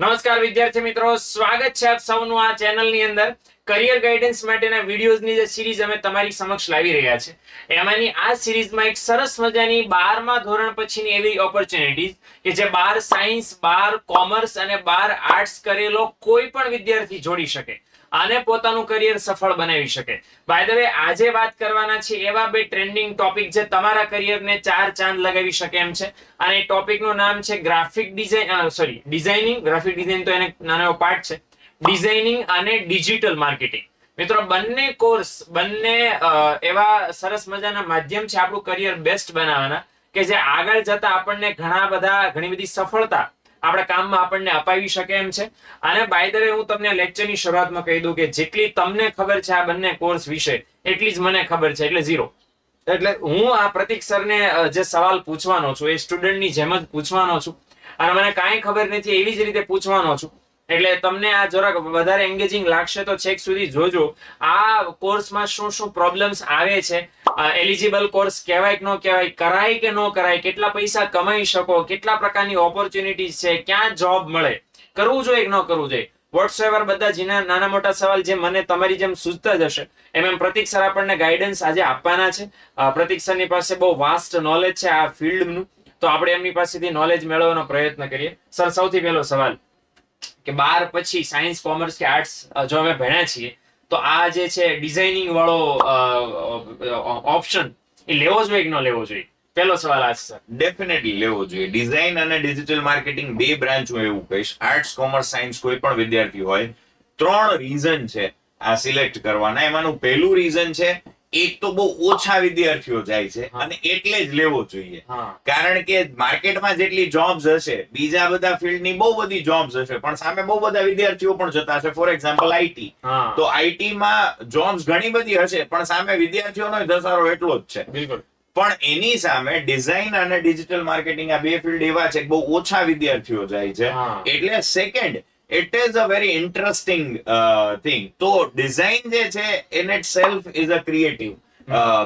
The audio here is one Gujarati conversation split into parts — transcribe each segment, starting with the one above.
નમસ્કાર વિદ્યાર્થી મિત્રો, સ્વાગત છે આપ સૌનું આ ચેનલની અંદર. કરિયર ગાઈડન્સ માટેના વિડીયોઝની જે સિરીઝ અમે તમારી સમક્ષ લાવી રહ્યા છે, એમાંની આ સિરીઝમાં એક સરસ મજાની 12મા ધોરણ પછીની એવી ઓપોર્ચ્યુનિટીઝ કે જે 12 સાયન્સ, 12 કોમર્સ અને 12 આર્ટ્સ કરેલો કોઈ પણ વિદ્યાર્થી જોડી શકે અને પોતાનું કરિયર સફળ બનાવી શકે. બાય ધ વે, આજે વાત કરવાના છે એવા બે ટ્રેન્ડિંગ ટોપિક જે તમારા કરિયરને 4 ચાંદ લગાવી શકે એમ છે. અને એ ટોપિકનું નામ છે ગ્રાફિક ડિઝાઇનિંગ. ગ્રાફિક ડિઝાઇન તો એને નાનો એવો પાર્ટ છે. ડિઝાઇનિંગ અને ડિજિટલ માર્કેટિંગ. મિત્રો, બંને કોર્સ, બંને એવા સરસ મજાના માધ્યમ છે આપણું કરિયર બેસ્ટ બનાવવાના, કે જે આગળ જતા આપણને ઘણી બધી સફળતા આપણા કામમાં આપણને અપાવી શકે એમ છે. અને બાય ધ વે, હું તમને લેક્ચરની શરૂઆતમાં કહી દઉં કે જેટલી તમને ખબર છે આ બંને કોર્સ વિશે, એટલી જ મને ખબર છે, એટલે 0. એટલે હું આ પ્રતીક સરને જે સવાલ પૂછવાનો છું એ સ્ટુડન્ટની જેમ જ પૂછવાનો છું, અને મને કાંઈ ખબર નથી એવી જ રીતે પૂછવાનો છું. એટલે તમને આ જરાક વધારે એન્ગેજિંગ લાગશે તો છેક સુધી જોજો. આ કોર્સમાં શું શું પ્રોબ્લેમ્સ આવે છે, એલિજિબલ કોર્સ કહેવાય કે ન કહેવાય, કરાય કે ન કરાય, કેટલા પૈસા કમાઈ શકો, કેટલા પ્રકારની ઓપોર્ચ્યુનિટીઝ છે, ક્યાં જોબ મળે, કરવું જોઈએ કે ન કરવું જોઈએ, વોટ્સએવર બધા જીના નાના મોટા સવાલ જે મને તમારી જેમ સૂઝતા જ હશે, એમ પ્રતીક સર આપણને ગાઈડન્સ આજે આપવાના છે. પ્રતીક સરની પાસે બહુ વાસ્ટ નોલેજ છે આ ફિલ્ડનું, તો આપણે એમની પાસેથી નોલેજ મેળવવાનો પ્રયત્ન કરીએ. સર, સૌથી પહેલો સવાલ કે 12 પછી સાયન્સ, કોમર્સ કે આર્ટ્સ જો અમે ભણ્યા છીએ, તો આ જે છે ડિઝાઇનિંગ વાળો ઓપ્શન એ લેવો જોઈએ કે ન લેવો જોઈએ? પહેલો સવાલ આ છે સર. ડેફિનેટલી લેવો જોઈએ. ડિઝાઇન અને ડિજિટલ માર્કેટિંગ બે બ્રાન્ચ હું એવું કહીશ. આર્ટ્સ, કોમર્સ, સાયન્સ કોઈ પણ વિદ્યાર્થી હોય, 3 રીઝન છે આ સિલેક્ટ કરવાના. એમાંનું પહેલું રીઝન છે, એક તો બહુ ઓછા વિદ્યાર્થીઓ જાય છે અને એટલે જ લેવો જોઈએ. કારણ કે માર્કેટમાં જેટલી જોબ્સ હશે, બીજા બધા ફિલ્ડની બહુ બધી જોબ્સ હશે, પણ સામે બહુ બધા વિદ્યાર્થીઓ પણ જતા હશે. ફોર એક્ઝામ્પલ આઈટી, તો આઈટી માં જોબ્સ ઘણી બધી હશે, પણ સામે વિદ્યાર્થીઓનો ધસારો એટલો જ છે. બિલકુલ. પણ એની સામે ડિઝાઇન અને ડિજિટલ માર્કેટિંગ આ બે ફિલ્ડ એવા છે કે બહુ ઓછા વિદ્યાર્થીઓ જાય છે. એટલે second, it is a very interesting thing. તો ડિઝાઇન જે છે in it self is a creative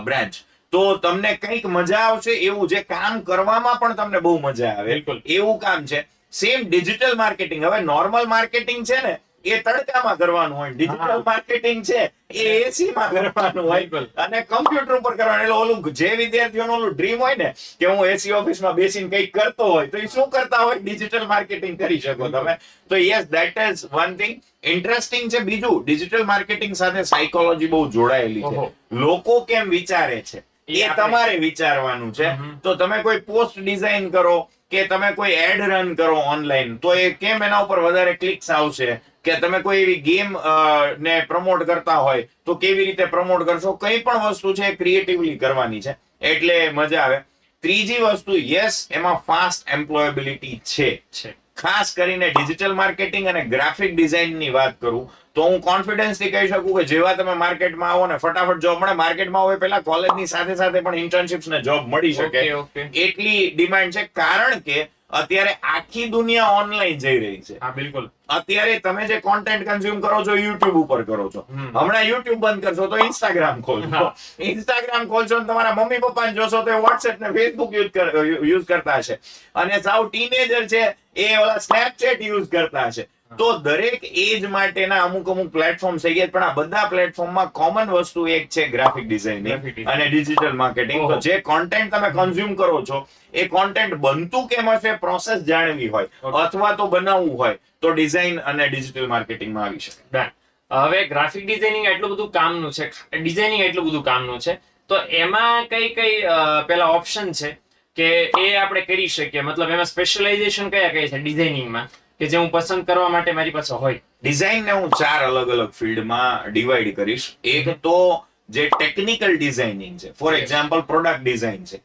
branch. તો તમને કંઈક મજા આવશે એવું, જે કામ કરવામાં પણ તમને બહુ મજા આવે એવું કામ છે. Same digital marketing. હવે નોર્મલ માર્કેટિંગ છે ને, એ તડકામાં કરવાનું હોય. ડિજિટલ માર્કેટિંગ છે એ એસી માં કરવાનું હોય અને કમ્પ્યુટર ઉપર કરવાનું. એટલે ઓલું જે વિદ્યાર્થીઓનું ઓલું ડ્રીમ હોય ને કે હું એસી ઓફિસમાં બેસીને કંઈક કરતો હોય, તો એ શું કરતા હોય? ડિજિટલ માર્કેટિંગ કરી શકો તમે. તો yes, that is one thing interesting છે. બીજું, ડિજિટલ માર્કેટિંગ સાથે સાયકોલોજી બહુ જોડાયેલી છે. લોકો કેમ વિચારે છે એ તમારે વિચારવાનું છે. તો તમે કોઈ પોસ્ટ ડિઝાઇન કરો કે તમે કોઈ એડ રન કરો ઓનલાઈન, તો એ કેમ એના ઉપર વધારે ક્લિક્સ આવશે, કે તમે કોઈ એવી ગેમ ને પ્રમોટ કરતા હોય તો કેવી રીતે પ્રમોટ કરશો. કંઈ પણ વસ્તુ છે ક્રિએટિવલી કરવાની છે એટલે મજા આવે. ત્રીજી વસ્તુ, યસ, એમાં ફાસ્ટ એમ્પ્લોયેબિલિટી છે. ખાસ કરીને ડિજિટલ માર્કેટિંગ અને ગ્રાફિક ડિઝાઇન ની વાત કરું તો હું કોન્ફિડન્સ થી કહી શકું કે જેવા તમે માર્કેટમાં આવો ને ફટાફટ જોબ મળે. માર્કેટમાં હોય પેલા કોલેજની સાથે સાથે પણ ઇન્ટર્નશિપ્સ ને જોબ મળી શકે, એટલી ડિમાન્ડ છે. કારણ કે અત્યારે આખી દુનિયા ઓનલાઈન જઈ રહી છે. બિલકુલ. અત્યારે તમે જે કોન્ટેન્ટ કન્ઝ્યુમ કરો છો, યુટ્યુબ ઉપર કરો છો. હમણાં યુટ્યુબ બંધ કરશો તો ઇન્સ્ટાગ્રામ ખોલશો. ઇન્સ્ટાગ્રામ ખોલશો તમારા મમ્મી પપ્પાને જોશો તો વોટ્સએપ ને ફેસબુક યુઝ કરતા હશે, અને સાવ ટીનેજર છે એ ઓલા સ્નેપચેટ યુઝ કરતા હશે. તો દરેક એજ માટેના અમુક પ્લેટફોર્મ થઈ ગયા, પણ આ બધા પ્લેટફોર્મમાં કોમન વસ્તુ એક છે, ગ્રાફિક ડિઝાઇનિંગ અને ડિજિટલ માર્કેટિંગ. તો જે કોન્ટેન્ટ તમે કન્ઝ્યુમ કરો છો એ કોન્ટેન્ટ બનતું કેમ હશે, પ્રોસેસ જાણવી હોય અથવા તો બનાવવું હોય, તો ડિઝાઇન અને ડિજિટલ માર્કેટિંગમાં આવી શકે. હવે ગ્રાફિક ડિઝાઇનિંગ એટલું બધું કામનું છે, ડિઝાઇનિંગ એટલું બધું કામનું છે, તો એમાં કઈ પેલા ઓપ્શન છે કે એ આપણે કરી શકીએ? મતલબ એમાં સ્પેશિયલાઇઝેશન કયા છે ડિઝાઇનિંગમાં કે જે હું પસંદ કરવા માટે મારી પાસે હોય? ડિઝાઇન ને હું 4 અલગ અલગ ફિલ્ડમાં ડિવાઈડ કરીશ. એક તો જે ટેકનિકલ ડિઝાઇનિંગ છે, ફોર એક્ઝામ્પલ પ્રોડક્ટ ડિઝાઇન છે.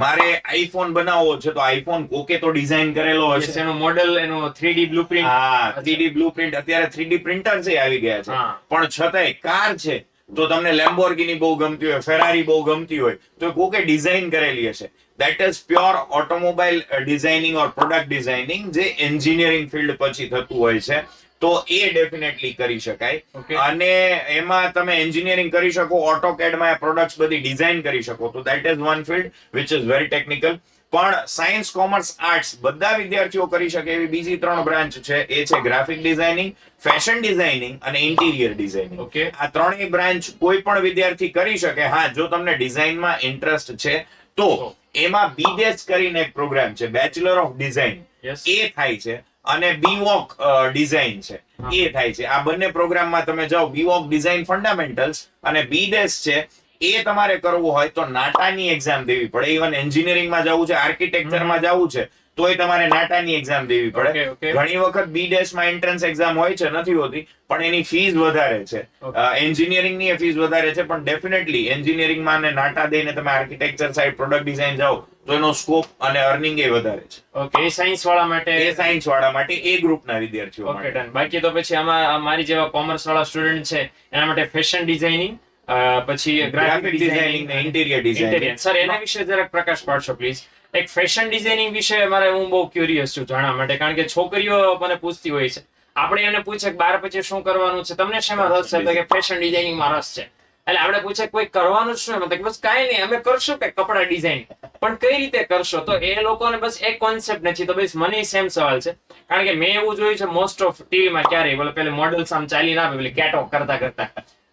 મારે આઈફોન બનાવવો છે, તો આઈફોન કોકે તો ડિઝાઇન કરેલો હશે, એનો મોડેલ, એનો 3D બ્લુપ્રિન્ટ. હા, 3D બ્લુપ્રિન્ટ. અત્યારે 3D પ્રિન્ટર છે આવી ગયા છે, પણ છતાંય કાર છે તો તમને લેમ્બોર્ગિની બહુ ગમતી હોય, ફેરારી બહુ ગમતી હોય, તો કોકે ડિઝાઇન કરેલી હશે. That is pure automobile designing or product designing, જે એન્જિનિયરિંગ ફિલ્ડ પછી થતું હોય છે. તો એ ડેફિનેટલી કરી શકાય. અને એમાં તમે એન્જિનિયરિંગ કરી શકો, ઓટોકેડમાં પ્રોડક્ટ્સ બધી ડિઝાઇન કરી શકો. તો that is one field which is very technical. પણ સાયન્સ, કોમર્સ, આર્ટ્સ બધા વિદ્યાર્થીઓ કરી શકે એવી બીજી 3 બ્રાન્ચ છે. એ છે ગ્રાફિક ડિઝાઇનિંગ, ફેશન ડિઝાઇનિંગ અને ઇન્ટિરિયર ડિઝાઇનિંગ. Okay. આ ત્રણેય બ્રાન્ચ કોઈ પણ વિદ્યાર્થી કરી શકે. હા, જો તમને ડિઝાઇનમાં ઇન્ટરેસ્ટ છે તો એમાં બીડેસ કરીને એક પ્રોગ્રામ છે, બેચલર ઓફ ડિઝાઇન. Yes. એ થાય છે અને બીવોક ડિઝાઇન છે એ થાય છે. આ બંને પ્રોગ્રામમાં તમે જાઓ, બીવોક ડિઝાઇન ફંડામેન્ટલ્સ અને બીડેસ છે એ તમારે કરવું હોય તો નાટાની એક્ઝામ દેવી પડે. ઇવન એન્જિનિયરિંગમાં જવું છે, આર્કિટેક્ચરમાં જવું છે તોય તમારે નાટાની એક્ઝામ દેવી પડે. Okay, okay. ઘણી વખત બીડેસ માં એન્ટ્રન્સ એક્ઝામ હોય છે, નથી હોતી, પણ એની ફીસ વધારે છે. એન્જિનિયરિંગ ની ફીસ વધારે છે, પણ ડેફિનેટલી એન્જિનિયરિંગમાં અને નાટા દઈને તમે આર્કિટેક્ચર સાઈડ, પ્રોડક્ટ ડિઝાઇન જાઓ તો એનો સ્કોપ અને અર્નિંગ એ વધારે છે. ઓકે, સાયન્સ વાળા માટે, એ સાયન્સ વાળા માટે, એ ગ્રુપના વિદ્યાર્થીઓ ઓકે માટે. ડન. બાકી તો પછી આમાં મારી જેવા કોમર્સ વાળા સ્ટુડન્ટ છે એના માટે ફેશન ડિઝાઇનિંગ, પછી ગ્રાફિક ડિઝાઇનિંગ ને ઇન્ટિરિયર ડિઝાઇન. સર એના વિશે જરાક પ્રકાશ પાડશો પ્લીઝ. એક ફેશન ડિઝાઇનિંગ વિશે હું બહુ ક્યુરિયસ છું જાણવા માટે, કારણ કે છોકરીઓ મને પૂછતી હોય છે. આપણે એને પૂછે કે 12 પછી શું કરવાનું છે, તમને શેમાં રસ છે, તો કે ફેશન ડિઝાઇનિંગમાં રસ છે. એટલે આપણે પૂછે કોઈ કરવાનું શું, એમ તો કે બસ કાંઈ નહીં, અમે કરશું કે કપડા ડિઝાઇન, પણ કઈ રીતે કરશો? તો એ લોકોને બસ એક કોન્સેપ્ટ નથી. તો બસ મને સેમ સવાલ છે, કારણ કે મેં એવું જોયું છે મોસ્ટ ઓફ ટીવીમાં ક્યારેય બોલે પેલે મોડલ્સ આમ ચાલી ના આવે પેલી કેટવોક કરતા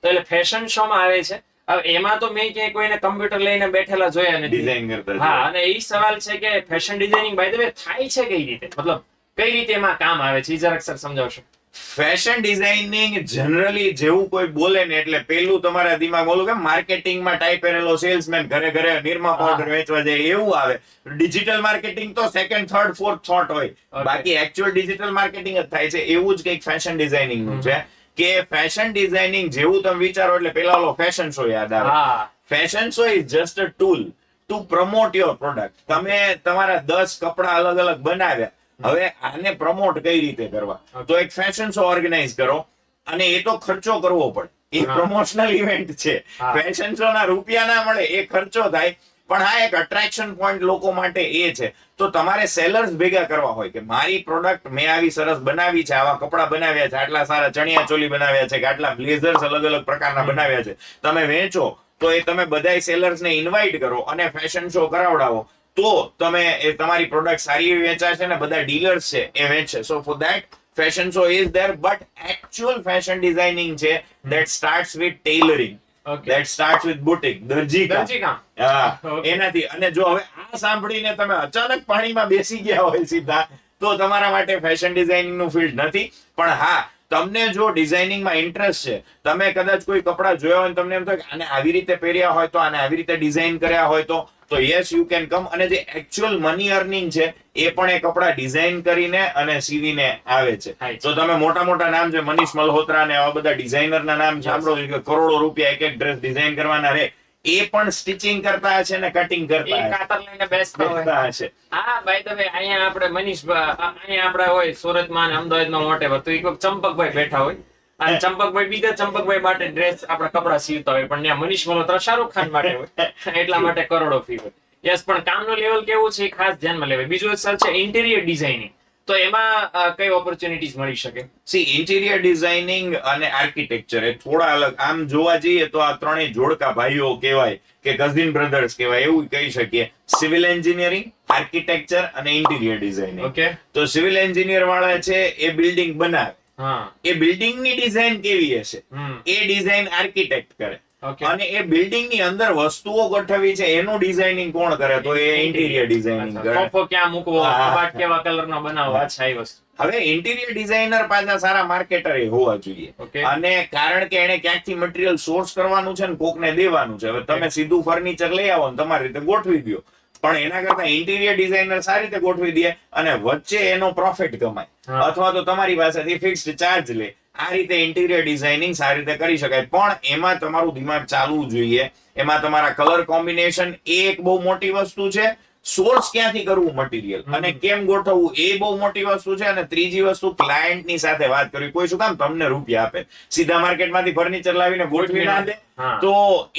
તો એટલે ફેશન શો માં આવે છે. હવે એમાં તો મેં ક્યાંય કોઈને કમ્પ્યુટર લઈને બેઠેલા જોયા નથી ડિઝાઇન કરતા. હા, અને એ સવાલ છે કે fashion designing by the way થાય છે કઈ રીતે, મતલબ કઈ રીતે એમાં કામ આવે છે, એ જરાક સર સમજાવશો. ફેશન ડિઝાઇનિંગ જનરલી જેવું કોઈ બોલે ને એટલે પેલું તમારા દિમાગ ઓલું કે માર્કેટિંગમાં ટાઈ પહેરેલો સેલ્સમેન ઘરે ઘરે નિરમા પાવડર વેચવા જાય એવું આવે. ડિજિટલ માર્કેટિંગ તો સેકન્ડ, થર્ડ, ફોર્થ થોટ હોય, બાકી એકચ્યુઅલ ડિજિટલ માર્કેટિંગ જ થાય છે. એવું જ કંઈક ફેશન ડિઝાઇનિંગ નું છે કે ફેશન ડિઝાઇનિંગ જેવું તમે વિચારો એટલે પેલા ઓલો ફેશન શો યાદ આવે. Fashion show is just a tool two promote your product. તમે તમારા 10 કપડા અલગ અલગ બનાવ્યા, હવે આને પ્રમોટ કઈ રીતે કરવા, તો એક ફેશન શો ઓર્ગેનાઇઝ કરો, અને એ તો ખર્ચો કરવો પડે. એ પ્રમોશનલ ઇવેન્ટ છે, ફેશન શો ના રૂપિયા ના મળે, એ ખર્ચો થાય, પણ હા એક અટ્રેક્શન પોઈન્ટ લોકો માટે એ છે. તો તમારે સેલર્સ ભેગા કરવા હોય કે મારી પ્રોડક્ટ મેં આવી સરસ બનાવી છે, આવા કપડા બનાવ્યા છે, આટલા સારા ચણિયા ચોલી બનાવ્યા છે, કે આટલા બ્લેઝર્સ અલગ અલગ પ્રકારના બનાવ્યા છે, તમે વેચો, તો એ તમે બધાય સેલર્સ ને ઇન્વાઇટ કરો અને ફેશન શો કરાવડાવો, તો તમે એ તમારી પ્રોડક્ટ સારી એવી વેચાશે ને બધા ડીલર્સ છે એ વેચશે. So for that fashion show is there. But actual fashion designing છે that starts with tailoring, that starts with boutique, દરજી કામ. એનાથી. અને જો હવે આ સાંભળીને તમે અચાનક પાણીમાં બેસી ગયા હોય સીધા, તો તમારા માટે ફેશન ડિઝાઇનિંગ નું ફિલ્ડ નથી. પણ હા, તમને જો ડિઝાઇનિંગમાં ઇન્ટરેસ્ટ છે, તમે કદાચ કોઈ કપડા જોયા હોય તમને એમ થાય કે આને આવી રીતે પહેર્યા હોય તો, આને આવી રીતે ડિઝાઇન કર્યા હોય તો યસ યુ કેન કમ. અને જે એકચ્યુઅલ મની અર્નિંગ છે એ પણ એ કપડા ડિઝાઇન કરીને અને સીવીને આવે છે. તો તમે મોટા મોટા નામ છે, મનીષ મલ્હોત્રા ને આવા બધા ડિઝાઇનર ના નામ સાંભળો છો કે કરોડો રૂપિયા એક ડ્રેસ ડિઝાઇન કરવાના રહે, એ પણ સ્ટિચિંગ કરતા હશે ને કટિંગ કરતા હશે, કાતર લઈને બેસતા હશે. હા, બાય ધ વે અહીંયા આપણે મનીષ અહીંયા આપણે હોય સુરતમાં અને અમદાવાદમાં મોટેવર, તો એક ચંપકભાઈ બેઠા હોય અને ચંપકભાઈ બીજા ચંપકભાઈ માટે ડ્રેસ આપણા કપડા સીવતા હોય, પણ ત્યાં મનીષ મલ્હોત્રા શાહરુખ ખાન માટે હોય, એટલા માટે કરોડો ફી હોય. યસ, પણ કામનું લેવલ કેવું છે એ ખાસ ધ્યાનમાં લેવાય. બીજું સર છે ઇન્ટિરિયર ડિઝાઇનિંગ, તો એમાં કઈ ઓપોર્ચ્યુનિટીઝ મળી શકે? સી, ઇન્ટિરિયર ડિઝાઇનિંગ અને આર્કિટેક્ચર એ થોડા અલગ. આમ જોવા જઈએ તો આ ત્રણેય જોડકા ભાઈઓ કહેવાય કે કઝિન બ્રધર્સ કહેવાય, એવું કહી શકીએ. સિવિલ એન્જિનિયરિંગ, આર્કિટેક્ચર અને ઇન્ટિરિયર ડિઝાઇનિંગ. ઓકે, તો સિવિલ એન્જિનિયર વાળા છે એ બિલ્ડિંગ બનાવે, એ બિલ્ડિંગ ની ડિઝાઇન કેવી હશે એ ડિઝાઇન આર્કિટેક્ટ કરે, અને એ બિલ્ડિંગ ની અંદર વસ્તુઓ ગોઠવી છે એનું ડિઝાઇનિંગ કોણ કરે, તો એ ઇન્ટિરિયર ડિઝાઇનિંગ કરે. સોફો ક્યાં મૂકવો, કબાટ કેવા કલરનો બનાવવો, અચ્છા એ વસ્તુ. હવે ઇન્ટિરિયર ડિઝાઇનર પાછા સારા માર્કેટર એ હોવા જોઈએ, અને કારણ કે એને ક્યાંકથી મટીરીયલ સોર્સ કરવાનું છે ને કોકને દેવાનું છે. હવે તમે સીધું ફર્નિચર લઈ આવો ને તમારી રીતે ગોઠવી દો, પણ એના કરતા ઇન્ટિરિયર ડિઝાઇનર સારી રીતે ગોઠવી દે અને વચ્ચે એનો પ્રોફિટ કમાય, અથવા તો તમારી પાસેથી ફિક્સ્ડ ચાર્જ લે. આ રીતે ઇન્ટિરિયર ડિઝાઇનિંગ સારી રીતે કરી શકાય, પણ એમાં તમારું દિમાગ ચાલવું જોઈએ. એમાં તમારા કલર કોમ્બિનેશન એ એક બહુ મોટી વસ્તુ છે, સોર્સ ક્યાંથી કરવું મટીરિયલ અને કેમ ગોઠવવું એ બહુ મોટી વસ્તુ છે, અને ત્રીજી વસ્તુ ક્લાયન્ટ ની સાથે વાત કરવી. કોઈ શું કામ તમને રૂપિયા આપે, સીધા માર્કેટમાંથી ફર્નિચર લાવીને ગોઠવી ના દે, તો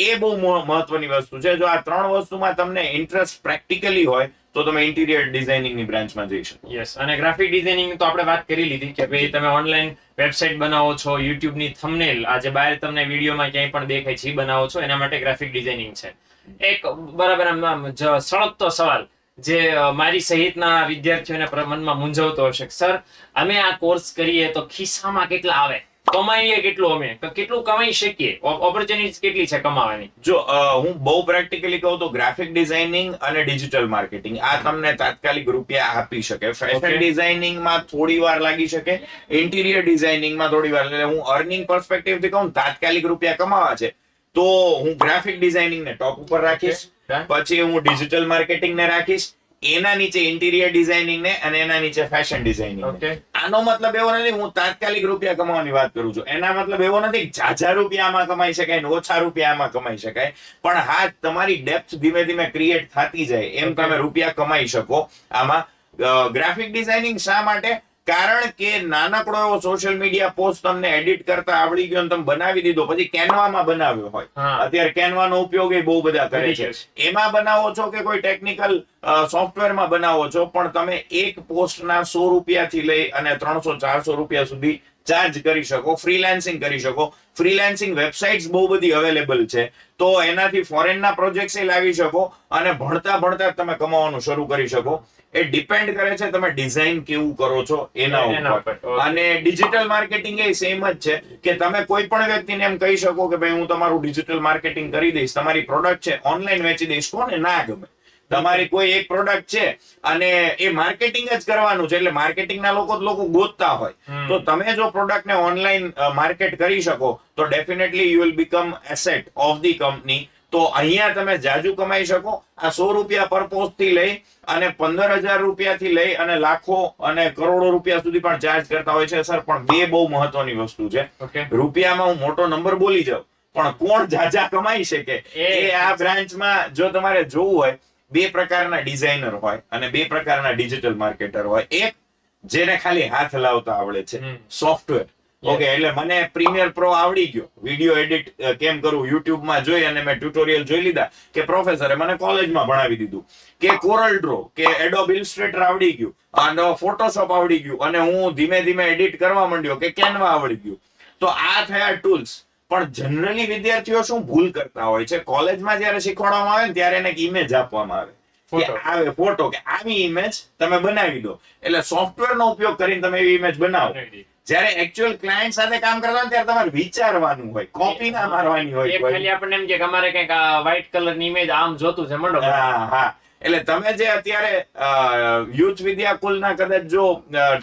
એ બહુ મહત્વની વસ્તુ છે. જો આ 3 વસ્તુમાં તમને ઇન્ટરેસ્ટ પ્રેક્ટિકલી હોય તો તમે ઇન્ટિરિયર ડિઝાઇનિંગ ની બ્રાન્ચમાં જઈ શકો. યસ, અને ગ્રાફિક ડિઝાઇનિંગ તો આપણે વાત કરી લીધી કે ભાઈ તમે ઓનલાઈન વેબસાઇટ બનાવો છો, યુટ્યુબ ની થંબનેલ આજે બહાર તમને વિડીયોમાં ક્યાંય પણ દેખાય છે એ બનાવો છો, એના માટે ગ્રાફિક ડિઝાઇનિંગ છે. એક બરાબર સળગતો સવાલ, જે મારી સહિતના વિદ્યાર્થીઓને મનમાં મૂંઝવતો હશે, સર અમે આ કોર્સ કરીએ તો ખિસ્સામાં કેટલા આવે, કમાઈએ કેટલું, અમે તો કેટલું કમાઈ શકીએ, ઓપોર્ચ્યુનિટી કેટલી છે કમાવાની? જો હું બહુ પ્રેક્ટિકલી કહું તો ગ્રાફિક ડિઝાઇનિંગ અને ડિજિટલ માર્કેટિંગ આ તમને તાત્કાલિક રૂપિયા આપી શકે. ફેશન ડિઝાઇનિંગમાં થોડી વાર લાગી શકે, ઇન્ટિરિયર ડિઝાઇનિંગમાં થોડી વાર. એટલે હું અર્નિંગ પર્સપેક્ટિવ થી કહું તાત્કાલિક રૂપિયા કમાવા છે તો હું ગ્રાફિક ડિઝાઇનિંગ ને ટોપ ઉપર રાખીશ, પછી હું ડિજિટલ માર્કેટિંગ ને રાખીશ, એના નીચે ઇન્ટિરિયર ડિઝાઇનિંગ ને, અને એના નીચે ફેશન ડિઝાઇનિંગ. આનો મતલબ એવો નથી હું તાત્કાલિક રૂપિયા કમાવાની વાત કરું છું. એના મતલબ એવો નથી કે ઝાઝા રૂપિયા આમાં કમાઈ શકાય ને ઓછા રૂપિયા આમાં કમાઈ શકાય, પણ હા તમારી ડેપ્થ ધીમે ધીમે ક્રિએટ થતી જાય એમ તમે રૂપિયા કમાઈ શકો આમાં. ગ્રાફિક ડિઝાઇનિંગ શા માટે? કારણ કે નાનકડો એવો સોશિયલ મીડિયા પોસ્ટ તમને એડિટ કરતા આવડી ગયો, તમે બનાવી દીધો, પછી કેનવામાં બનાવ્યો હોય, અત્યારે કેનવાનો ઉપયોગ એ બહુ બધા કરે છે, એમાં બનાવો છો કે કોઈ ટેકનિકલ સોફ્ટવેરમાં બનાવો છો, પણ તમે એક પોસ્ટના 100 રૂપિયાથી લઈ અને 300-400 રૂપિયા સુધી ચાર્જ કરી શકો, ફ્રીલાન્સિંગ કરી શકો. ફ્રીલાન્સિંગ વેબસાઇટ્સ બહુ બધી અવેલેબલ છે, તો એનાથી ફોરેનના પ્રોજેક્ટ્સ લાવી શકો અને ભણતા ભણતા તમે કમાવાનું શરૂ કરી શકો. એ ડિપેન્ડ કરે છે તમે ડિઝાઇન કેવું કરો છો એના ઉપર. અને ડિજિટલ માર્કેટિંગ એ સેમ જ છે કે તમે કોઈ પણ વ્યક્તિને એમ કહી શકો કે ભાઈ હું તમારું ડિજિટલ માર્કેટિંગ કરી દઈશ, તમારી પ્રોડક્ટ છે ઓનલાઈન વેચી દઈશ, કોને ના ગમે? તમારી કોઈ એક પ્રોડક્ટ છે અને એ માર્કેટિંગ જ કરવાનું છે, એટલે માર્કેટિંગના લોકો ગોતતા હોય, તો તમે જો પ્રોડક્ટને ઓનલાઈન માર્કેટ કરી શકો તો definitely you will become asset of the company. તો અહીંયા તમે જાજુ કમાઈ શકો. આ 100 રૂપિયા પર પોસ્ટ થી લઈ અને 15,000 રૂપિયાથી લઈ અને લાખો અને કરોડો રૂપિયા સુધી પણ ચાર્જ કરતા હોય છે સર. પણ બે બહુ મહત્વની વસ્તુ છે. રૂપિયામાં હું મોટો નંબર બોલી જાઉં, પણ કોણ જાજા કમાઈ શકે એ આ બ્રાન્ચમાં જો તમારે જોવું હોય, બે પ્રકારના ડિઝાઇનર હોય અને બે પ્રકારના ડિજિટલ માર્કેટર હોય. એક જેને ખાલી હાથ લાવતા આવડે છે, સોફ્ટવેર. ઓકે, એટલે મને પ્રીમિયર પ્રો આવડી ગયો, વિડીયો એડિટ કેમ કરું યુટ્યુબમાં જોઈ અને મેં ટ્યુટોરિયલ જોઈ લીધા, કે પ્રોફેસરે મને કોલેજમાં ભણાવી દીધું, કે કોરલ ડ્રો કે એડોબ ઇલસ્ટ્રેટર આવડી ગયું અને ફોટોશોપ આવડી ગયું અને હું ધીમે ધીમે એડિટ કરવા માંડ્યો, કે કેનવા આવડી ગયું. તો આ થયા ટૂલ્સ. પણ જનરલી વિદ્યાર્થીઓ શું ભૂલ કરતા હોય છે, કોલેજમાં જયારે શીખવાડવામાં આવે ને ત્યારે એને ઇમેજ આપવામાં આવે, ફોટો, કે આવી ઇમેજ તમે બનાવી દો. એટલે સોફ્ટવેરનો ઉપયોગ કરીને તમે એવી ઇમેજ બનાવો. જ્યારે એકચ્યુઅલ ક્લાયન્ટ સાથે કામ કરતા હોય ત્યારે તમારે વિચારવાનું હોય, કોપી ના મારવાની હોય. ખાલી આપણને એમ કે અમારે કંઈક વ્હાઈટ કલરની ઇમેજ આમ જોતું છે મંડો. હા, એટલે તમે જે અત્યારે યુથ વિદ્યાકુલના કદાચ જો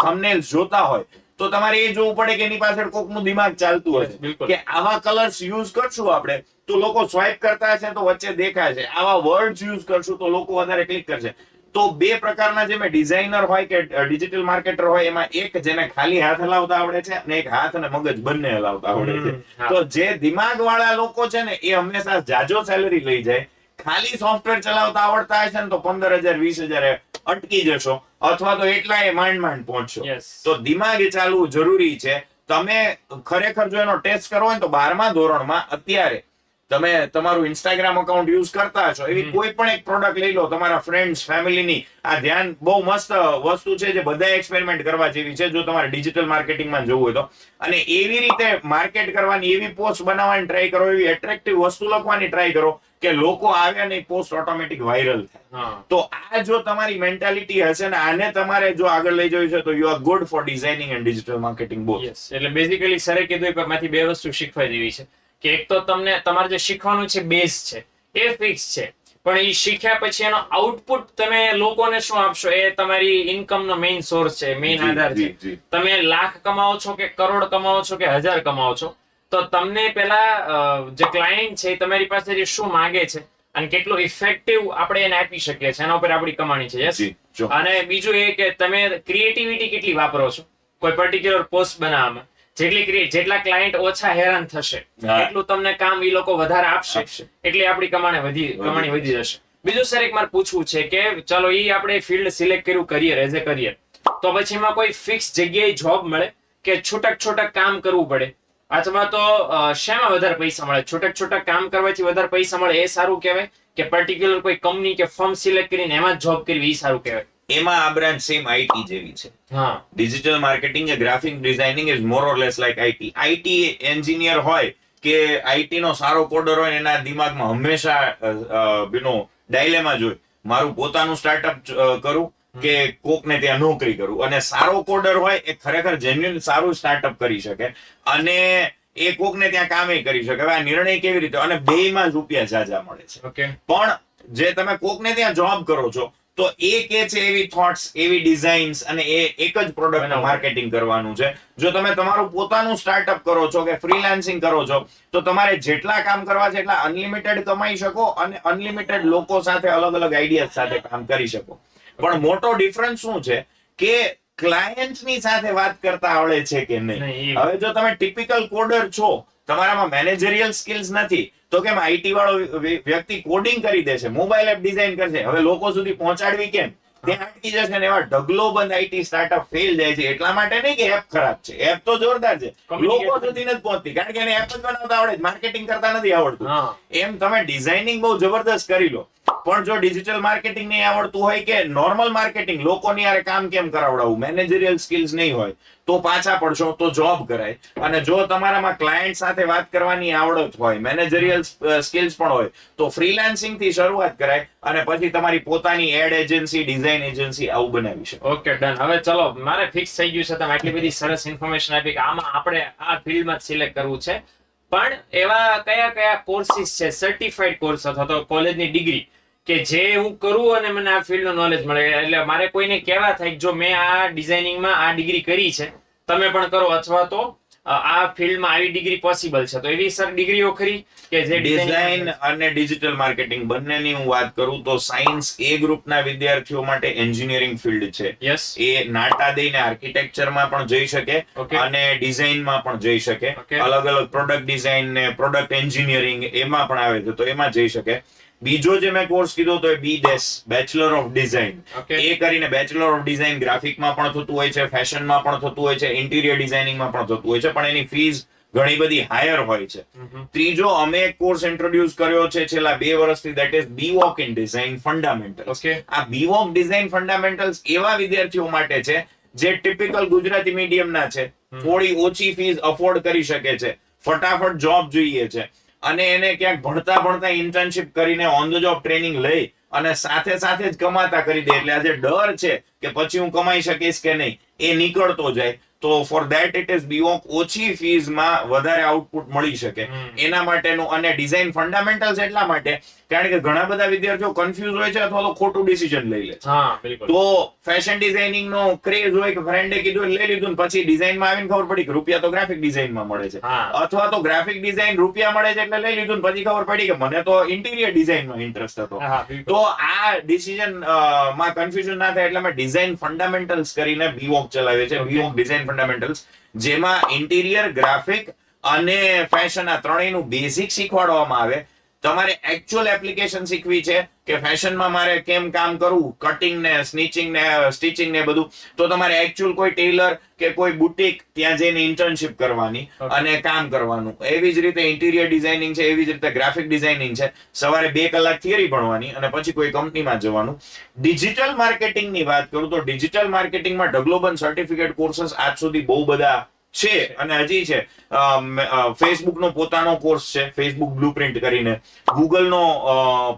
થંબનેલ્સ જોતા હોય તો તમારે એ જોવું પડે કે એની પાછળ કોકનું દિમાગ ચાલતું હોય કે આવા કલર્સ યુઝ કરશું આપણે તો લોકો સ્વાઇપ કરતા હશે તો વચ્ચે દેખાય છે, આવા વર્ડ્સ યુઝ કરશું તો લોકો વધારે ક્લિક કરશે. તો બે પ્રકારના જે ડિઝાઇનર હોય કે ડિજિટલ માર્કેટર હોય, એમાં એક જેને ખાલી હાથ હલાવતા આવડે છે અને એક હાથ અને મગજ બંને હલાવતા આવડે છે. તો જે દિમાગ વાળા લોકો છે ને એ હંમેશા જાજો સેલરી લઈ જાય. ખાલી સોફ્ટવેર ચલાવતા આવડતા હશે ને તો 15,000 20,000 અટકી જશો, અથવા તો એટલા એ માંડ પહોંચશો. તો દિમાગ એ ચાલવું જરૂરી છે. તમે ખરેખર જો એનો ટેસ્ટ કરવો હોય તો 12મા ધોરણમાં અત્યારે તમે તમારું ઇન્સ્ટાગ્રામ અકાઉન્ટ યુઝ કરતા છો, એવી કોઈ પણ એક પ્રોડક્ટ લઈ લો તમારા ફ્રેન્ડ્સ ફેમિલીની. આ ધ્યાન બહુ મસ્ત વસ્તુ છે જે બધા એક્સપેરિમેન્ટ કરવા જેવી છે જો તમારે ડિજિટલ માર્કેટિંગમાં જવું હોય તો. અને એવી રીતે માર્કેટ કરવાની, એવી પોસ્ટ બનાવવાની ટ્રાય કરો, એવી એટ્રેક્ટિવ વસ્તુ લખવાની ટ્રાય કરો કે લોકો આવે અને પોસ્ટ ઓટોમેટિક વાયરલ થાય. તો આ જો તમારી મેન્ટાલિટી હશે ને આને તમારે જો આગળ લઈ જવી છે તો you are good for designing and digital marketing both. એટલે બેઝિકલી સરે કીધું એમાંથી બે વસ્તુ શીખવા જેવી છે કે એક તો તમને તમારે જે શીખવાનું છે બેઝ છે એ ફિક્સ છે, પણ એ શીખ્યા પછી એનો આઉટપુટ તમે લોકોને શું આપશો એ તમારી ઇન્કમનો મેઇન સોર્સ છે, મેઇન આધાર છે. તમે લાખ કમાવો છો કે કરોડ કમાવો છો કે 1000 કમાવો છો, તો તમને પેલા જે ક્લાયન્ટ છે તમારી પાસે શું માંગે છે અને કેટલું ઇફેક્ટિવ આપણે એને આપી શકીએ છીએ એના ઉપર આપણી કમાણી છે. યસ. અને બીજું એ કે તમે ક્રિએટિવિટી કેટલી વાપરો છો કોઈ પર્ટિક્યુલર પોસ્ટ બનાવવામાં. જેટલા ક્લાયન્ટ ઓછા હેરાન થશે એટલું તમને કામ એ લોકો વધારે આપશે, એટલે આપણી કમાણી વધી જશે. બીજું સર એક મારે પૂછવું છે કે ચલો એ આપણે ફિલ્ડ સિલેક્ટ કર્યું કરિયર એઝ એ કરિયર, તો પછી એમાં કોઈ ફિક્સ જગ્યાએ જોબ મળે કે છૂટક કામ કરવું પડે, અથવા તો શેમાં વધારે પૈસા મળે? છૂટક કામ કરવાથી વધારે પૈસા મળે એ સારું કહેવાય કે પર્ટિક્યુલર કોઈ કંપની કે ફર્મ સિલેક્ટ કરીને એમાં જોબ કરવી એ સારું કહેવાય? એમાં આ બ્રાન્ચ સેમ આઈટી જેવી છે. Digital marketing graphic designing is more or less like IT. IT engineer હોય કે આઈટી નો સારો કોડર હોય એના દિમાગમાં હંમેશા ડાયલેમા જ હોય, મારું પોતાનું સ્ટાર્ટઅપ કરું કે કોકને ત્યાં નોકરી કરું. અને સારો કોડર હોય એ ખરેખર જેન્યુઅન સારું સ્ટાર્ટઅપ કરી શકે અને એ કોકને ત્યાં કામે કરી શકે. હવે આ નિર્ણય કેવી રીતે, અને બેયમાં જ રૂપિયા જાજા મળે છે. પણ જે તમે કોકને ત્યાં જોબ કરો છો તો એ કે છે એવી થોટ્સ, એવી ડિઝાઇન્સ અને એ એક જ પ્રોડક્ટનું માર્કેટિંગ કરવાનું છે. જો તમે તમારું પોતાનું સ્ટાર્ટઅપ કરો છો કે ફ્રીલાન્સિંગ કરો છો તો તમારે જેટલા કામ કરવા છે એટલા અનલિમિટેડ કમાઈ શકો અને અનલિમિટેડ લોકો સાથે અલગ અલગ આઈડિયા સાથે કામ કરી શકો. પણ મોટો ડિફરન્સ શું છે કે ક્લાયન્ટની સાથે વાત કરતા આવડે છે કે નહીં. હવે જો તમે ટિપિકલ કોડર છો, તમારામાં મેનેજરિયલ સ્કિલ્સ નથી, તો કેમ આઈટી વાળો વ્યક્તિ કોડિંગ કરી દેશે, મોબાઈલ એપ ડિઝાઇન કરશે, હવે લોકો સુધી પહોંચાડવી કેમ, ત્યાં અટકી જશે ને એવા ઢગલો બંધ આઈટી સ્ટાર્ટઅપ ફેલ જાય છે. એટલા માટે નહીં કે એપ ખરાબ છે, એપ તો જોરદાર છે, લોકો સુધી નથી પહોંચતી કારણ કે એને એપ જ બનાવતા આવડે, માર્કેટિંગ કરતા નથી આવડતું. એમ તમે ડિઝાઇનિંગ બહુ જબરદસ્ત કરી લો, પણ જો ડિજિટલ માર્કેટિંગ નહીં આવડતું હોય કે નોર્મલ માર્કેટિંગ, લોકોની યારે કામ કેમ કરાવડાવવું, મેનેજરિયલ સ્કિલ્સ નહીં હોય તો પાછા પડશો, તો જોબ કરાય. અને જો તમારામાં ક્લાયન્ટ સાથે વાત કરવાની આવડત હોય, મેનેજરિયલ સ્કિલ્સ પણ હોય, તો ફ્રીલાન્સિંગ થી શરૂઆત કરાય અને પછી તમારી પોતાની એડ એજન્સી, ડિઝાઇન એજન્સી આવું બનાવી શકો. Okay, done. હવે ચલો, મારે ફિક્સ થઈ ગયું છે, તમે આટલી બધી સરસ ઇન્ફોર્મેશન આપી કે આમાં આપણે આ ફિલ્ડમાં સિલેક્ટ કરવું છે. પણ એવા કયા કયા કોર્સિસ છે, સર્ટિફાઈડ કોર્સ અથવા તો કોલેજની ડિગ્રી કે જે હું કરું અને મને આ ફિલ્ડનું નોલેજ મળે, એટલે મારે કોઈને કહેવા થાય કે જો મેં આ ડિઝાઇનિંગમાં આ ડિગ્રી કરી છે, તમે પણ કરો, અથવા તો આ ફિલ્ડમાં આવી ડિગ્રી પોસિબલ છે, તો એવી સર ડિગ્રીઓ ખરી કે જે ડિઝાઇન અને ડિજિટલ માર્કેટિંગ બંનેની હું વાત કરું તો સાયન્સ એ ગ્રુપના વિદ્યાર્થીઓ માટે એન્જિનિયરિંગ ફિલ્ડ છે. એ નાટા દઈને આર્કિટેક્ચરમાં પણ જઈ શકે અને ડિઝાઇનમાં પણ જઈ શકે. અલગ અલગ પ્રોડક્ટ ડિઝાઇન ને પ્રોડક્ટ એન્જિનિયરિંગ એમાં પણ આવે છે, તો એમાં જઈ શકે. બીજો જે મેં કોર્સ કીધો તો એ BDES, બેચલર ઓફ ડિઝાઇન. એ કરીને બેચલર ઓફ ડિઝાઇન ગ્રાફિકમાં પણ થતું હોય છે, ફેશનમાં પણ થતું હોય છે, ઇન્ટિરિયર ડિઝાઇનિંગમાં પણ થતું હોય છે, પણ એની ફીસ ઘણી બધી હાયર હોય છે. ત્રીજો અમે એક કોર્સ ઇન્ટ્રોડ્યુસ કર્યો છે છેલ્લા 2 વર્ષથી, that is BWOC in design fundamentals. આ BWOC ડિઝાઇન ફંડામેન્ટલ્સ એવા વિદ્યાર્થીઓ માટે છે જે ટિપિકલ ગુજરાતી મીડિયમના છે, થોડી ઓછી ફીસ અફોર્ડ કરી શકે છે, ફટાફટ જોબ જોઈએ છે અને એને ક્યાંક ભણતા ભણતા ઇન્ટર્નશિપ કરીને ઓન ધ જોબ ટ્રેનિંગ લઈ અને સાથે સાથે જ કમાતા કરી દે, એટલે આ જે ડર છે કે પછી હું કમાઈ શકીશ કે નહીં એ નીકળતો જાય. તો for that it is BWOC ઓછી ફીઝમાં વધારે આઉટપુટ મળી શકે એના માટેનું. અને ડિઝાઇન ફંડામેન્ટલ્સ એટલા માટે કારણ કે ઘણા બધા વિદ્યાર્થીઓ કન્ફ્યુઝ હોય છે અથવા તો ખોટું ડિસિઝન લઈ લે છે. તો ફેશન ડિઝાઇનિંગ નો ક્રેઝ હોય કે ફ્રેન્ડે કીધું લઈ લીધું, પછી ડિઝાઇનમાં આવીને ખબર પડી કે રૂપિયા તો ગ્રાફિક ડિઝાઇનમાં મળે છે, અથવા તો ગ્રાફિક ડિઝાઇન રૂપિયા મળે છે એટલે લઈ લીધું, પછી ખબર પડી કે મને તો ઇન્ટિરિયર ડિઝાઇનમાં ઇન્ટરેસ્ટ હતો. તો આ ડિસિઝન માં કન્ફ્યુઝન ના થાય એટલે મેં ડિઝાઇન ફંડામેન્ટલ્સ કરીને BWOC ચલાવે છે, BWOC ડિઝાઇન ફંડામેન્ટલ્સ, જેમાં ઇન્ટિરિયર, ગ્રાફિક અને ફેશન આ ત્રણેયનું બેઝિક શીખવાડવામાં આવે. તમારે એકચ્યુઅલ એપ્લિકેશન શીખવી છે કે ફેશનમાં મારે કેમ કામ કરવું, કટિંગ ને સ્ટિચિંગ ને બધું, તો તમારે એકચ્યુઅલ કોઈ ટેલર કે કોઈ બુટીક ત્યાં જઈને ઇન્ટર્નશિપ કરવાની અને કામ કરવાનું. એવી જ રીતે ઇન્ટિરિયર ડિઝાઇનિંગ છે, એવી જ રીતે ગ્રાફિક ડિઝાઇનિંગ છે, સવારે 2 કલાક થિયરી ભણવાની અને પછી કોઈ કંપનીમાં જવાનું. ડિજિટલ માર્કેટિંગની વાત કરું તો ડિજિટલ માર્કેટિંગમાં ઢગલોબંધ સર્ટિફિકેટ કોર્सेस આજ સુધી બહુ બધા છે અને હજી છે. ફેસબુક નો પોતાનો કોર્સ છે, ફેસબુક બ્લુપ્રિન્ટ કરીને, ગૂગલ નો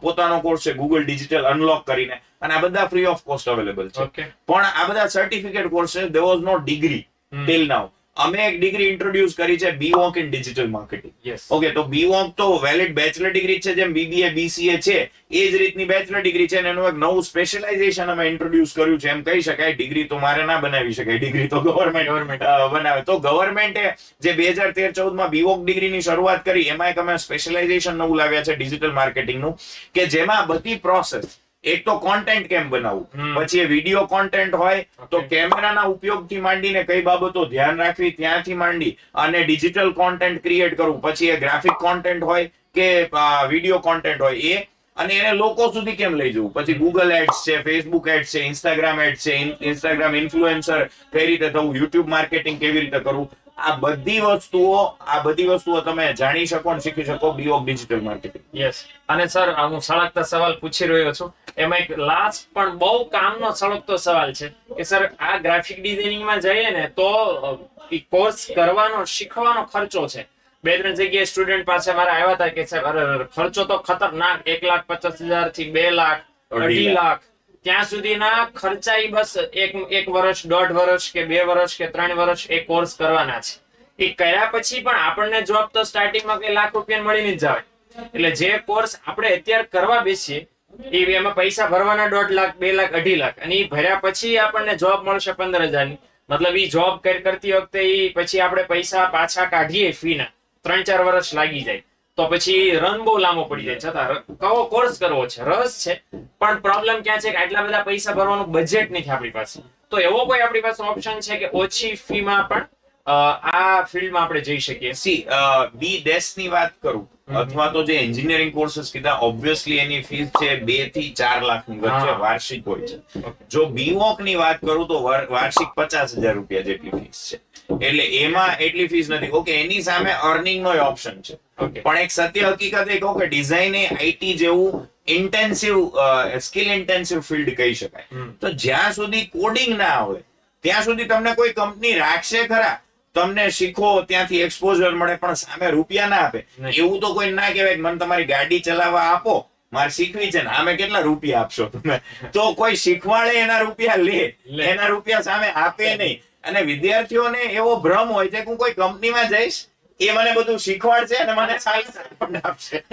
પોતાનો કોર્સ છે, ગૂગલ ડિજિટલ અનલોક કરીને, અને આ બધા ફ્રી ઓફ કોસ્ટ અવેલેબલ છે. પણ આ બધા સર્ટિફિકેટ કોર્સ છે, there was no degree till now. અમે એક ડિગ્રી ઇન્ટ્રોડ્યુસ કરી છે, BWOC in digital marketing. Okay, તો BWOC તો વેલિડ બેચલર ડિગ્રી છે, જેમ BBA BCA છે એ જ રીતની બેચલર ડિગ્રી છે, અને એનું એક નવું સ્પેશિયલાઇઝેશન અમે ઇન્ટ્રોડ્યુસ કર્યું છે. એમ કહી શકાય ડિગ્રી તો મારે ના બનાવી શકાય, ડિગ્રી તો ગવર્મેન્ટ બનાવે. તો ગવર્મેન્ટે જે 2013-14 માં BWOC ડિગ્રીની શરૂઆત કરી, એમાં એક અમે સ્પેશિયલાઇઝેશન નવું લાવ્યા છે ડિજિટલ માર્કેટિંગનું, કે જેમાં બધી પ્રોસેસ, એક તો કોન્ટેન્ટ કેમ બનાવવું, પછી એ વિડીયો કોન્ટેન્ટ હોય તો કેમેરાના ઉપયોગથી માંડીને કઈ બાબતો ધ્યાન રાખવી ત્યાંથી માંડી અને ડિજિટલ કોન્ટેન્ટ ક્રિએટ કરવું, પછી એ ગ્રાફિક કોન્ટેન્ટ હોય કે વિડીયો કોન્ટેન્ટ હોય એ, અને એને લોકો સુધી કેમ લઈ જવું, પછી ગૂગલ એડ્સ છે, ફેસબુક એડ્સ છે, ઇન્સ્ટાગ્રામ એડ્સ છે, ઇન્સ્ટાગ્રામ ઇન્ફ્લુએન્સર કઈ રીતે થવું, યુટ્યુબ માર્કેટિંગ કેવી રીતે કરવું, આ બધી વસ્તુઓ તમે જાણી શકો અને શીખી શકો BWOC ડિજિટલ માર્કેટિંગ. યસ. અને સર હું સળગતા સવાલ પૂછી રહ્યો છું, એમાં એક લાસ્ટ પણ બહુ કામનો સળગતો સવાલ છે કે સર આ ગ્રાફિક ડિઝાઇનિંગમાં જઈએ ને તો કોર્સ કરવાનો, શીખવાનો ખર્ચો છે. 2-3 જગ્યાએ સ્ટુડન્ટ પાસે મારા આવ્યા હતા કે સાહેબ ખર્ચો તો ખતરનાક, 1,50,000 થી 2 લાખ, 2.5 લાખ ત્યાં સુધીના ખર્ચા ઈ બસ એક વર્ષ, 1.5 વર્ષ કે 2 વર્ષ કે 3 વર્ષ એ કોર્સ કરવાના છે. એ કર્યા પછી પણ આપણને જોબ તો સ્ટાર્ટિંગમાં કઈ લાખ રૂપિયા મળી જ જાય. એટલે જે કોર્સ આપણે અત્યારે કરવા બેસીએ એમાં પૈસા ભરવાના 1.5 લાખ, 2 લાખ, 2.5 લાખ, અને એ ભર્યા પછી આપણને જોબ મળશે 15,000 ની. મતલબ ઈ જોબ કરતી વખતે ઈ પછી આપણે પૈસા પાછા કાઢીએ ફીના 3-4 વર્ષ લાગી જાય. તો પછી રન બહુ લાંબો પડી જાય. છતાં કવો કોર્સ કરવો છે, રસ છે, પણ પ્રોબ્લેમ ક્યાં છે કે આટલા બધા પૈસા ભરવાનું બજેટ નથી આપણી પાસે. તો એવો કોઈ આપણી પાસે ઓપ્શન છે કે ઓછી ફીમાં પણ આ ફિલ્ડમાં આપણે જઈ શકીએ? સી B.Desk ની વાત કરું અથવા તો જે એન્જિનિયરિંગ કોર્सेस કીધા, ઓબ્વિયસલી એની ફીસ છે 2 થી 4 લાખ ની વચ્ચે વાર્ષિક હોય છે. જો BVOC ની વાત કરું તો વાર્ષિક 50,000 રૂપિયા જેટલી ફીસ છે. એટલે એમાં એટલી ફીસ નથી. ઓકે, એની સામે અર્નિંગ નો ઓપ્શન છે. પણ એક સત્ય હકીકત એ કહું કે ડિઝાઇન એ IT જેવું ઇન્ટેન્સિવ સ્કિલ ઇન્ટેન્સિવ ફિલ્ડ કહી શકાય. તો જ્યાં સુધી કોડિંગ ના આવે ત્યાં સુધી તમને કોઈ કંપની રાખશે ખરા, તમને શીખો ત્યાંથી એક્સપોઝર મળે, પણ સામે રૂપિયા ના આપે. એવું તો કોઈ ના કહેવાય કે મને તમારી ગાડી ચલાવવા આપો, મારે શીખવી છે ને, આમે કેટલા રૂપિયા આપશો તમે? તો કોઈ શીખવાડે એના રૂપિયા લે, એના રૂપિયા સામે આપે નહીં. અને વિદ્યાર્થીઓને એવો ભ્રમ હોય છે કે હું કોઈ કંપનીમાં જઈશ, એ મને બધું શીખવાડશે અને મને સારી આપશે.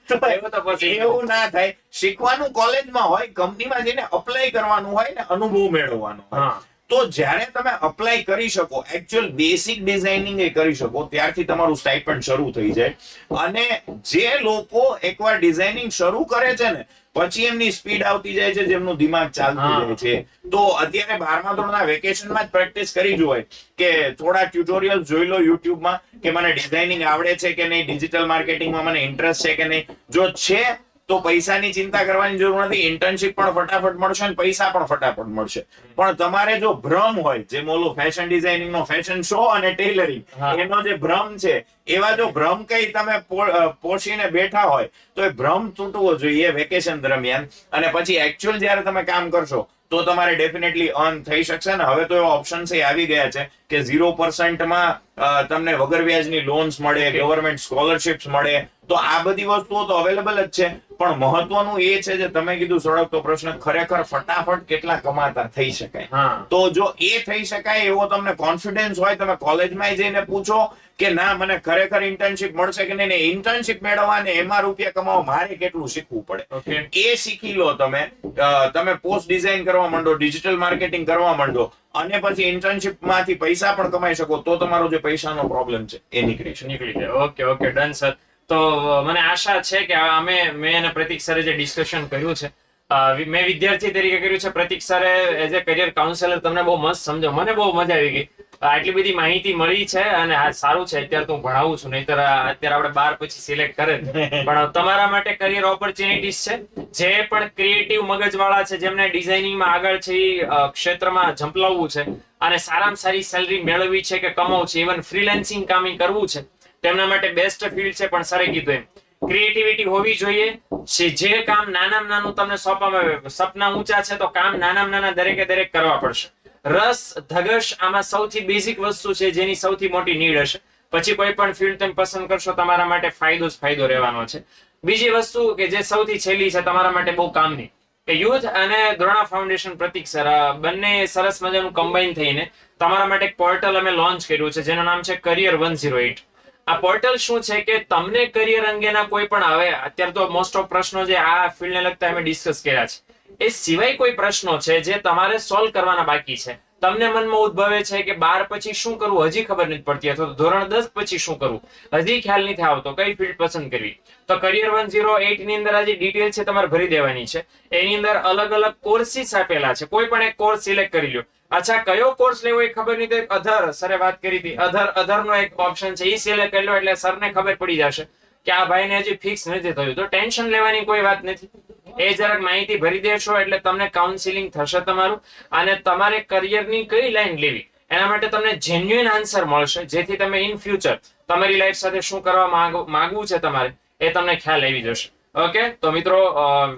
તો એવું ના થાય. શીખવાનું કોલેજમાં હોય, કંપનીમાં જઈને અપ્લાય કરવાનું હોય ને અનુભવ મેળવવાનો હોય. તો જ્યારે તમે અપ્લાય કરી શકો, એકચ્યુઅલ બેસિક ડિઝાઇનિંગ એ કરી શકો, ત્યારથી તમારું સ્ટાઇપન્ડ શરૂ થઈ જાય. અને જે લોકો એકવાર ડિઝાઇનિંગ શરૂ કરે છે ને, પછી એમની સ્પીડ આવતી જાય છે, જેમનું દિમાગ ચાલતું જાય છે. તો અત્યારે 12મા ધોરણના વેકેશનમાં જ પ્રેક્ટિસ કરી જોવાય કે થોડા ટ્યુટોરિયલ્સ જોઈ લો યુટ્યુબમાં કે મને ડિઝાઇનિંગ આવડે છે કે નહીં, ડિજિટલ માર્કેટિંગમાં મને ઇન્ટરેસ્ટ છે કે નહીં. જો છે તો પૈસાની ચિંતા કરવાની જરૂર નથી. ઇન્ટર્નશિપ પણ ફટાફટ મળશે અને પૈસા પણ ફટાફટ મળશે. પણ તમારે જો ભ્રમ હોય, જે મોલો ફેશન ડિઝાઇનિંગ નો ફેશન શો અને ટેલરિંગ એનો જે ભ્રમ છે, એવા જો ભ્રમ કઈ તમે પોષીને બેઠા હોય તો એ ભ્રમ તૂટવો જોઈએ વેકેશન દરમિયાન. અને પછી એકચ્યુઅલ જયારે તમે કામ કરશો તો તમારે ડેફિનેટલી અર્ન થઈ શકશે. ને હવે તો એવા ઓપ્શન્સ આવી ગયા છે કે 0% માં તમને વગર વ્યાજની લોન્સ મળે, ગવર્મેન્ટ સ્કોલરશિપ્સ મળે. તો આ બધી વસ્તુઓ તો અવેલેબલ જ છે. પણ મહત્વનું એ છે જે તમે કીધું સળગતો પ્રશ્ન, ખરેખર ફટાફટ કેટલા કમાતા થઈ શકાય. તો જો એ થઈ શકાય એવો તમને કોન્ફિડન્સ હોય, તમે કોલેજમાં જઈને પૂછો કે ના મને ખરેખર ઇન્ટર્નશિપ મળશે કે નહીં, ઇન્ટર્નશિપ મેળવવા ને એમાં રૂપિયા કમાવા મારે કેટલું શીખવું પડે એ શીખી લો. તમે પોસ્ટ ડિઝાઇન કરવા માંડો, ડિજિટલ માર્કેટિંગ કરવા માંડો, અને પછી ઇન્ટર્નશિપ માંથી પૈસા પણ કમાઈ શકો, તો તમારો જે પૈસાનો પ્રોબ્લેમ છે એ નીકળી જાય. Okay, done sir. તો મને આશા છે કે મેં અને પ્રતીક સરે જે ડિસ્કશન કર્યું છે, મેં વિદ્યાર્થી તરીકે કર્યું છે, પ્રતીક સરે એઝ એ કરિયર કાઉન્સેલર તમને બહુ મસ્ત સમજો, મને બહુ મજા આવી ગઈ. આટલી બધી માહિતી મળી છે અને આ સારું છે. અત્યારે તો હું ભણાવું છું, નહીતર અત્યારે આપણે 12 પછી સિલેક્ટ કરે. પણ તમારા માટે કરિયર ઓપોર્ચ્યુનિટીઝ છે. જે પણ ક્રિએટિવ મગજ વાળા છે, જેમને ડિઝાઇનિંગમાં આગળ છે, ક્ષેત્રમાં ઝંપલાવવું છે અને સારામાં સારી સેલરી મેળવવી છે કે કમાવું છે, ઇવન ફ્રીલાન્સિંગ કામ કરવું છે, તેમના માટે બેસ્ટ ફિલ્ડ છે. પણ સરે કીધું એમ ક્રિએટિવિટી હોવી જોઈએ. જે કામ નાનામાં નાનું તમને સોંપવામાં આવે, સપના ઊંચા છે તો કામ નાનામાં નાના દરેકે દરેક કરવા પડશે. રસ, ધગશ આમાં સૌથી બેઝિક વસ્તુ છે, જેની સૌથી મોટી નીડ હશે. પછી કોઈ પણ ફિલ્ડ તમે પસંદ કરશો તમારા માટે ફાયદો રહેવાનો છે. બીજી વસ્તુ કે જે સૌથી છેલ્લી છે તમારા માટે બહુ કામની, કે યુથ અને દ્રોણા ફાઉન્ડેશન, પ્રતીક સર બંને સરસ મજાનું કમ્બાઈન થઈને તમારા માટે એક પોર્ટલ અમે લોન્ચ કર્યું છે, જેનું નામ છે કરિયર 108. આ પોર્ટલ શું છે કે તમને કરિયર અંગેના કોઈ પણ, હવે અત્યારે તો મોસ્ટ ઓફ પ્રશ્નો જે આ ફિલ્ડને લગતા અમે ડિસ્કસ કર્યા છે, એ સિવાય કોઈ પ્રશ્નો છે જે તમારે સોલ્વ કરવાના બાકી છે, તમને મનમાં ઉદ્ભવે છે કે 12 પછી શું કરવું હજી ખબર નથી પડતી, અથવા તો ધોરણ 10 પછી શું કરવું હજી ખ્યાલ નથી આવતો, કઈ ફિલ્ડ પસંદ કરવી, તો કરિયર 108 ની અંદર આ જે ડિટેલ છે તમારે ભરી દેવાની છે. એની અંદર અલગ અલગ કોર્સિસ આપેલા છે, કોઈ પણ એક કોર્સ સિલેક્ટ કરી લો. અચ્છા, કયો કોર્સ લેવો એ ખબર નહીં તો અધર, સરે વાત કરી હતી, અધર નો એક ઓપ્શન છે, એ સિલેક્ટ કરી લો એટલે સરને ખબર પડી જશે કે આ ભાઈને હજી ફિક્સ નથી થયું. તો ટેન્શન લેવાની કોઈ વાત નથી. એ જરાક માહિતી ભરી દેશો એટલે તમને કાઉન્સિલિંગ થશે તમારું, અને તમારે કરિયરની કઈ લાઈન લેવી એના માટે તમને જેન્યુઇન આન્સર મળશે, જેથી તમે ઇન ફ્યુચર તમારી લાઈફ સાથે શું કરવા માંગવું છે તમારે એ તમને ખ્યાલ આવી જશે. ઓકે, તો મિત્રો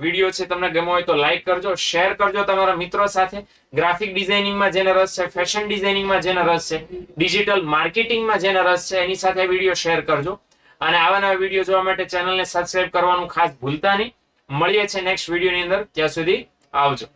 વિડીયો છે તમને ગમ્યો હોય તો લાઈક કરજો, શેર કરજો તમારા મિત્રો સાથે. ગ્રાફિક ડિઝાઇનિંગમાં જેને રસ છે, ફેશન ડિઝાઇનિંગમાં જેને રસ છે, ડિજિટલ માર્કેટિંગમાં જેને રસ છે, એની સાથે વિડીયો શેર કરજો. અને આવા નવા વિડીયો જોવા માટે ચેનલને સબસ્ક્રાઇબ કરવાનું ખાસ ભૂલતા નહીં. મળીએ છે નેક્સ્ટ વિડીયોની અંદર. ત્યાં સુધી આવજો.